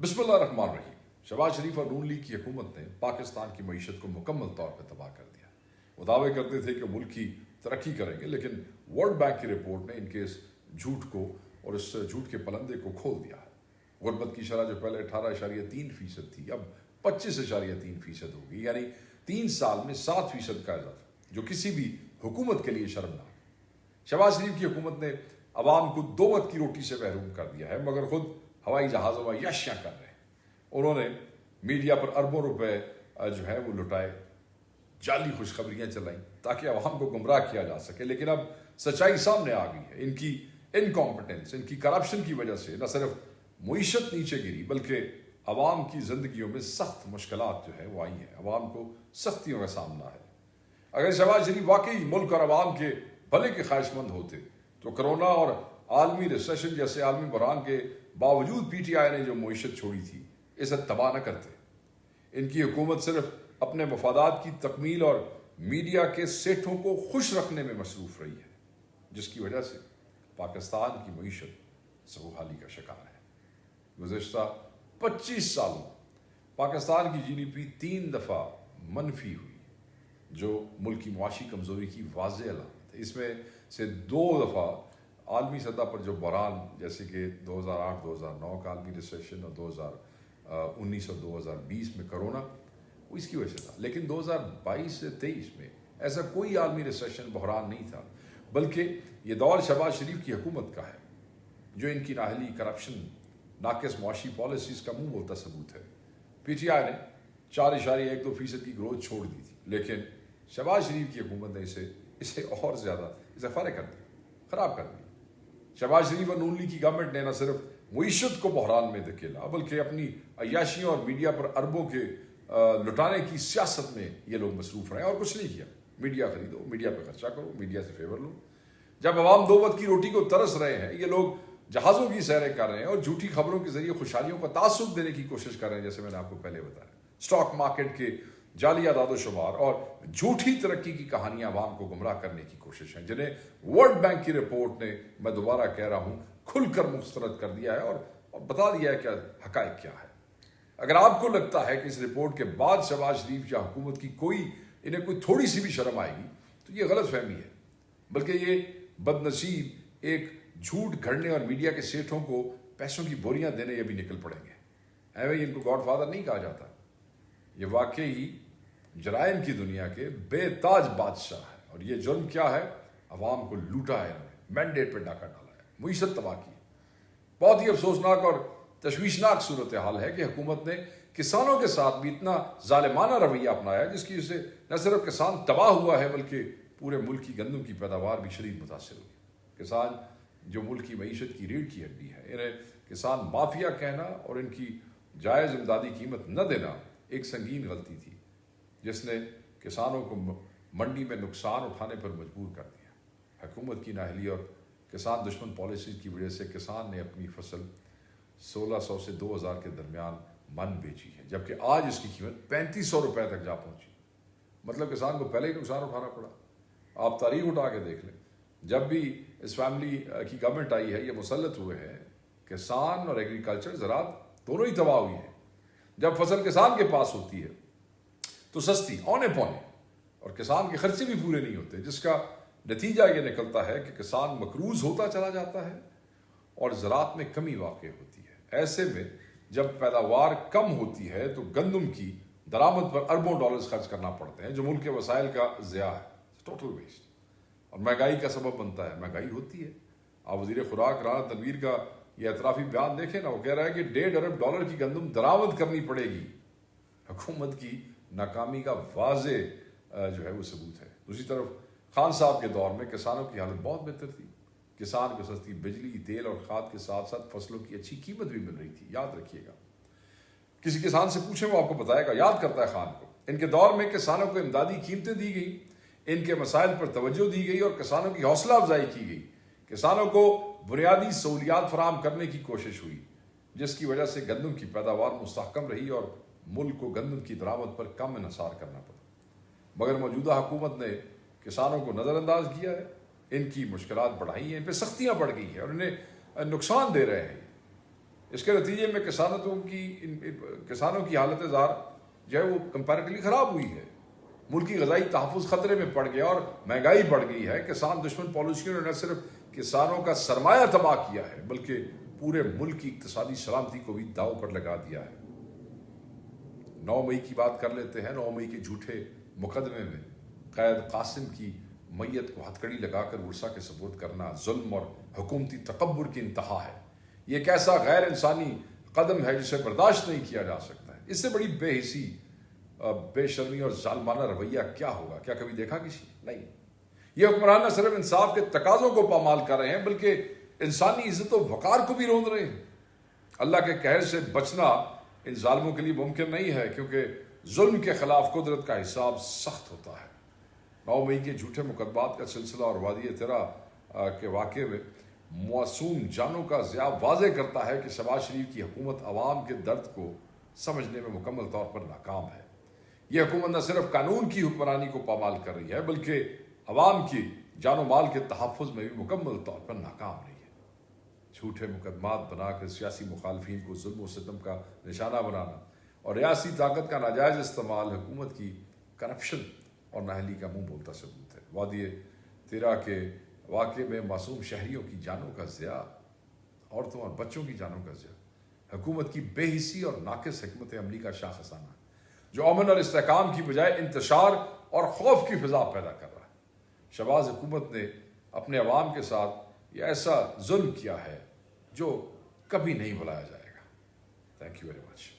بسم اللہ الرحمن الرحیم۔ شہباز شریف اور نون لیگ کی حکومت نے پاکستان کی معیشت کو مکمل طور پر تباہ کر دیا۔ وہ دعوے کرتے تھے کہ ملک کی ترقی کریں گے، لیکن ورلڈ بینک کی رپورٹ نے ان کے اس جھوٹ کو اور اس جھوٹ کے پلندے کو کھول دیا ہے۔ غربت کی شرح جو پہلے 18.3% تھی، اب 25.3% ہو گئی، یعنی 3 سال میں 7% کا اضافہ، جو کسی بھی حکومت کے لیے شرمناک۔ شہباز شریف کی حکومت نے عوام کو 2 وقت کی روٹی سے محروم کر دیا ہے، مگر خود ہوائی جہازوں میں یشیاں کر رہے ہیں۔ انہوں نے میڈیا پر اربوں روپے جو ہے وہ لٹائے، جعلی خوشخبریاں چلائیں تاکہ عوام کو گمراہ کیا جا سکے، لیکن اب سچائی سامنے آ گئی ہے۔ ان کی انکمپٹنس، ان کی کرپشن کی وجہ سے نہ صرف معیشت نیچے گری، بلکہ عوام کی زندگیوں میں سخت مشکلات جو ہے وہ آئی ہیں، عوام کو سختیوں کا سامنا ہے۔ اگر شہباز شریف واقعی ملک اور عوام کے بھلے کے خواہش مند ہوتے تو کرونا اور عالمی ریسیشن جیسے عالمی بحران کے باوجود پی ٹی آئی نے جو معیشت چھوڑی تھی اسے تباہ نہ کرتے۔ ان کی حکومت صرف اپنے مفادات کی تکمیل اور میڈیا کے سیٹھوں کو خوش رکھنے میں مصروف رہی ہے، جس کی وجہ سے پاکستان کی معیشت سبوحالی کا شکار ہے۔ گزشتہ 25 سالوں پاکستان کی جی ڈی پی 3 دفعہ منفی ہوئی، جو ملک کی معاشی کمزوری کی واضح علامت ہے۔ اس میں سے 2 دفعہ عالمی سطح پر جو بحران، جیسے کہ 2008-2009 کا عالمی ریسیشن اور 2019 اور 2020 میں کرونا، وہ اس کی وجہ سے تھا۔ لیکن 2022 سے 23 میں ایسا کوئی عالمی ریسیشن بحران نہیں تھا، بلکہ یہ دور شہباز شریف کی حکومت کا ہے، جو ان کی نااہلی، کرپشن، ناقص معاشی پالیسیز کا منہ بولتا ثبوت ہے۔ پی ٹی آئی نے 4.12% کی گروتھ چھوڑ دی تھی، لیکن شہباز شریف کی حکومت نے اسے اور زیادہ فارغ کر دیا، خراب کر دیا۔ شہباز شریف اور نون لیگ کی گورنمنٹ نے نہ صرف معیشت کو بحران میں دھکیلا، بلکہ اپنی عیاشیوں اور میڈیا پر اربوں کے لٹانے کی سیاست میں یہ لوگ مصروف رہے اور کچھ نہیں کیا۔ میڈیا خریدو، میڈیا پہ خرچہ کرو، میڈیا سے فیور لو۔ جب عوام 2 وقت کی روٹی کو ترس رہے ہیں، یہ لوگ جہازوں کی سیریں کر رہے ہیں اور جھوٹی خبروں کے ذریعے خوشحالیوں کا تعصب دینے کی کوشش کر رہے ہیں، جیسے میں نے آپ کو پہلے بتایا۔ اسٹاک مارکیٹ کے جعلی اعداد و شمار اور جھوٹی ترقی کی کہانیاں عوام کو گمراہ کرنے کی کوشش ہیں، جنہیں ورلڈ بینک کی رپورٹ نے، میں دوبارہ کہہ رہا ہوں، کھل کر مسترد کر دیا ہے اور بتا دیا ہے کہ حقائق کیا ہے۔ اگر آپ کو لگتا ہے کہ اس رپورٹ کے بعد شہباز شریف یا حکومت کی انہیں کوئی تھوڑی سی بھی شرم آئے گی، تو یہ غلط فہمی ہے، بلکہ یہ بدنصیب ایک جھوٹ گھڑنے اور میڈیا کے سیٹھوں کو پیسوں کی بوریاں دینے یہ بھی نکل پڑیں گے۔ بھائی، ان کو گاڈ فادر نہیں کہا جاتا، یہ واقعی جرائم کی دنیا کے بے تاج بادشاہ ہے، اور یہ جرم کیا ہے؟ عوام کو لوٹا ہے، انہوں نے مینڈیٹ پہ ڈاکہ ڈالا ہے، معیشت تباہ کی۔ بہت ہی افسوسناک اور تشویشناک صورتحال ہے کہ حکومت نے کسانوں کے ساتھ بھی اتنا ظالمانہ رویہ اپنایا ہے، جس کی وجہ سے نہ صرف کسان تباہ ہوا ہے، بلکہ پورے ملک کی گندم کی پیداوار بھی شدید متاثر ہوئی۔ کسان جو ملک کی معیشت کی ریڑھ کی ہڈی ہے، انہیں کسان مافیا کہنا اور ان کی جائز امدادی قیمت نہ دینا ایک سنگین غلطی تھی، جس نے کسانوں کو منڈی میں نقصان اٹھانے پر مجبور کر دیا۔ حکومت کی نااہلی اور کسان دشمن پالیسیز کی وجہ سے کسان نے اپنی فصل 1600 سے 2000 کے درمیان من بیچی ہے، جبکہ آج اس کی قیمت 3500 روپے تک جا پہنچی۔ مطلب کسان کو پہلے ہی نقصان اٹھانا پڑا۔ آپ تاریخ اٹھا کے دیکھ لیں، جب بھی اس فیملی کی گورنمنٹ آئی ہے، یہ مسلط ہوئے ہیں، کسان اور ایگریکلچر، زراعت دونوں ہی تباہ ہوئی ہیں۔ جب فصل کسان کے پاس ہوتی ہے تو سستی، اونے پونے، اور کسان کے خرچے بھی پورے نہیں ہوتے، جس کا نتیجہ یہ نکلتا ہے کہ کسان مقروض ہوتا چلا جاتا ہے اور زراعت میں کمی واقع ہوتی ہے۔ ایسے میں جب پیداوار کم ہوتی ہے تو گندم کی درآمد پر اربوں ڈالرز خرچ کرنا پڑتے ہیں، جو ملک کے وسائل کا ضیاع ہے، ٹوٹل ویسٹ، اور مہنگائی کا سبب بنتا ہے۔ مہنگائی ہوتی ہے۔ آپ وزیر خوراک رانا تنویر کا یہ اعترافی بیان دیکھیں نا، وہ کہہ رہا ہے کہ $1.5 ارب کی گندم درآمد کرنی پڑے گی۔ حکومت کی ناکامی کا واضح جو ہے وہ ثبوت ہے۔ دوسری طرف خان صاحب کے دور میں کسانوں کی حالت بہت بہتر تھی۔ کسان کو سستی بجلی، تیل اور کھاد کے ساتھ ساتھ فصلوں کی اچھی قیمت بھی مل رہی تھی۔ یاد رکھیے گا، کسی کسان سے پوچھیں وہ آپ کو بتائے گا، یاد کرتا ہے خان کو۔ ان کے دور میں کسانوں کو امدادی قیمتیں دی گئی، ان کے مسائل پر توجہ دی گئی اور کسانوں کی حوصلہ افزائی کی گئی۔ کسانوں کو بنیادی سہولیات فراہم کرنے کی کوشش ہوئی، جس کی وجہ سے گندم کی پیداوار مستحکم رہی اور ملک کو گندم کی درآمد پر کم انحصار کرنا پڑا۔ مگر موجودہ حکومت نے کسانوں کو نظر انداز کیا ہے، ان کی مشکلات بڑھائی ہیں، ان پہ سختیاں بڑھ گئی ہیں اور انہیں نقصان دے رہے ہیں۔ اس کے نتیجے میں کسانوں کی حالت زار جو ہے وہ کمپیریٹیولی خراب ہوئی ہے. ملکی غذائی تحفظ خطرے میں پڑ گیا اور مہنگائی بڑھ گئی ہے. کسان دشمن پالیسیوں نے نہ صرف کسانوں کا سرمایہ تباہ کیا ہے بلکہ پورے ملک کی اقتصادی سلامتی کو بھی داؤ پر لگا دیا ہے. 9 مئی کی بات کر لیتے ہیں. 9 مئی کے جھوٹے مقدمے میں قائد قاسم کی میت کو ہتھکڑی لگا کر ورثہ کے سپرد کرنا ظلم اور حکومتی تکبر کی انتہا ہے. یہ ایک ایسا غیر انسانی قدم ہے جسے برداشت نہیں کیا جا سکتا ہے. اس سے بڑی بے حسی، بے شرمی اور ظالمانہ رویہ کیا ہوگا؟ کیا کبھی دیکھا کسی؟ نہیں. یہ حکمران نہ صرف انصاف کے تقاضوں کو پامال کر رہے ہیں بلکہ انسانی عزت و وقار کو بھی روند رہے ہیں. اللہ کے قہر سے بچنا ان ظالموں کے لیے ممکن نہیں ہے کیونکہ ظلم کے خلاف قدرت کا حساب سخت ہوتا ہے. 9 مئی کے جھوٹے مقدمات کا سلسلہ اور وادی ترا کے واقعے میں معصوم جانوں کا ضیاع واضح کرتا ہے کہ شہباز شریف کی حکومت عوام کے درد کو سمجھنے میں مکمل طور پر ناکام ہے. یہ حکومت نہ صرف قانون کی حکمرانی کو پامال کر رہی ہے بلکہ عوام کی جان و مال کے تحفظ میں بھی مکمل طور پر ناکام رہی ہے. جھوٹے مقدمات بنا کر سیاسی مخالفین کو ظلم و ستم کا نشانہ بنانا اور ریاستی طاقت کا ناجائز استعمال حکومت کی کرپشن اور نااہلی کا منہ بولتا ثبوت ہے. وادی تیرا کے واقعے میں معصوم شہریوں کی جانوں کا ضیاع، عورتوں اور بچوں کی جانوں کا ضیاع حکومت کی بے حسی اور ناقص حکمت عملی کا شاخسانہ ہے جو امن اور استحکام کی بجائے انتشار اور خوف کی فضا پیدا کر رہا ہے. شہباز حکومت نے اپنے عوام کے ساتھ یہ ایسا ظلم کیا ہے جو کبھی نہیں بھلایا جائے گا. Thank you very much.